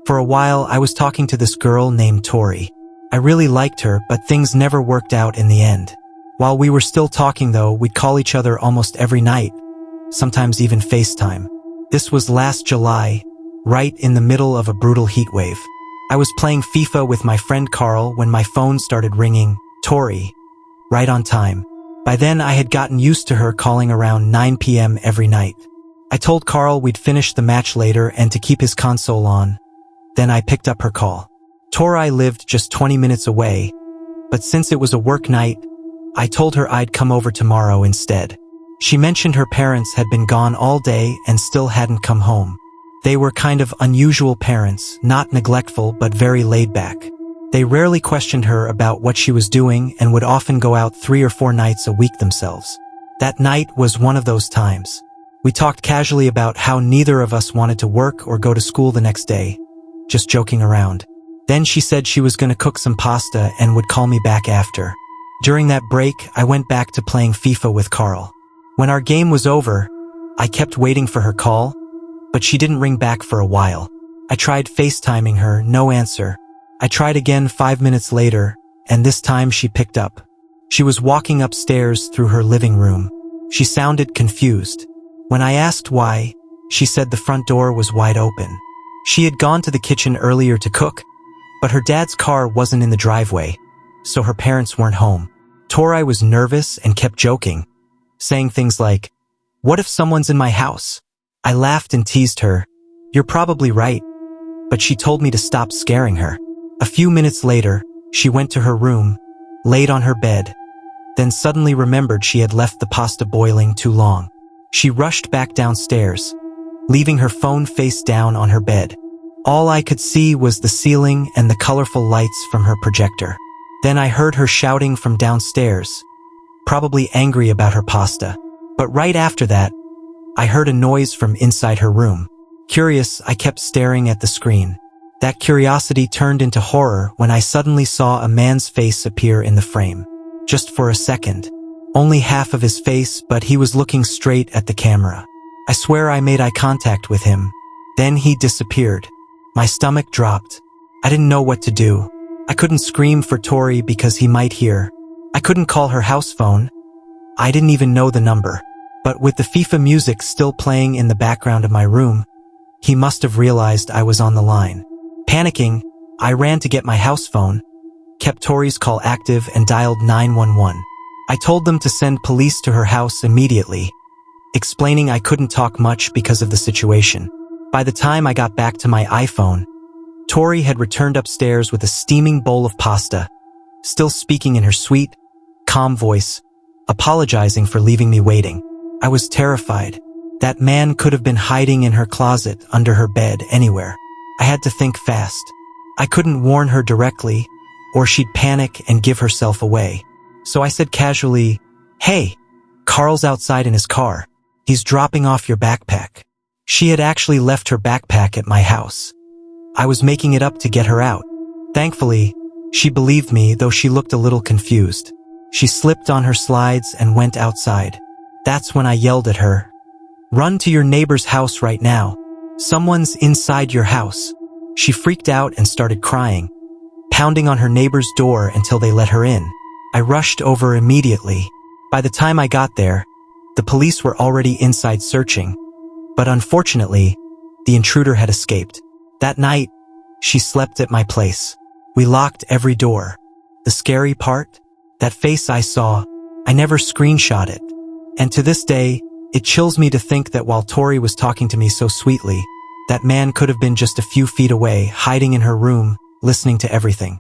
For a while, I was talking to this girl named Tori. I really liked her, but things never worked out in the end. While we were still talking though, we'd call each other almost every night, sometimes even FaceTime. This was last July, right in the middle of a brutal heat wave. I was playing FIFA with my friend Carl when my phone started ringing, Tori, right on time. By then I had gotten used to her calling around 9 p.m. every night. I told Carl we'd finish the match later and to keep his console on. Then I picked up her call. Tori lived just 20 minutes away, but since it was a work night, I told her I'd come over tomorrow instead. She mentioned her parents had been gone all day and still hadn't come home. They were kind of unusual parents, not neglectful but very laid back. They rarely questioned her about what she was doing and would often go out 3 or 4 nights a week themselves. That night was one of those times. We talked casually about how neither of us wanted to work or go to school the next day, just joking around. Then she said she was going to cook some pasta and would call me back after. During that break, I went back to playing FIFA with Carl. When our game was over, I kept waiting for her call, but she didn't ring back for a while. I tried FaceTiming her, no answer. I tried again 5 minutes later, and this time she picked up. She was walking upstairs through her living room. She sounded confused. When I asked why, she said the front door was wide open. She had gone to the kitchen earlier to cook, but her dad's car wasn't in the driveway, so her parents weren't home. Tori was nervous and kept joking, saying things like, "What if someone's in my house?" I laughed and teased her, "You're probably right," but she told me to stop scaring her. A few minutes later, she went to her room, laid on her bed, then suddenly remembered she had left the pasta boiling too long. She rushed back downstairs, leaving her phone face down on her bed. All I could see was the ceiling and the colorful lights from her projector. Then I heard her shouting from downstairs, probably angry about her pasta. But right after that, I heard a noise from inside her room. Curious, I kept staring at the screen. That curiosity turned into horror when I suddenly saw a man's face appear in the frame. Just for a second. Only half of his face, but he was looking straight at the camera. I swear I made eye contact with him. Then he disappeared. My stomach dropped. I didn't know what to do. I couldn't scream for Tori because he might hear. I couldn't call her house phone. I didn't even know the number. But with the FIFA music still playing in the background of my room, he must have realized I was on the line. Panicking, I ran to get my house phone, kept Tori's call active and dialed 911. I told them to send police to her house immediately, explaining I couldn't talk much because of the situation. By the time I got back to my iPhone, Tori had returned upstairs with a steaming bowl of pasta, still speaking in her sweet, calm voice, apologizing for leaving me waiting. I was terrified. That man could have been hiding in her closet, under her bed, anywhere. I had to think fast. I couldn't warn her directly, or she'd panic and give herself away. So I said casually, "Hey, Carl's outside in his car. He's dropping off your backpack." She had actually left her backpack at my house. I was making it up to get her out. Thankfully, she believed me, though she looked a little confused. She slipped on her slides and went outside. That's when I yelled at her, "Run to your neighbor's house right now. Someone's inside your house." She freaked out and started crying, pounding on her neighbor's door until they let her in. I rushed over immediately. By the time I got there, the police were already inside searching, but unfortunately, the intruder had escaped. That night, she slept at my place. We locked every door. The scary part? That face I saw, I never screenshot it. And to this day, it chills me to think that while Tori was talking to me so sweetly, that man could have been just a few feet away, hiding in her room, listening to everything.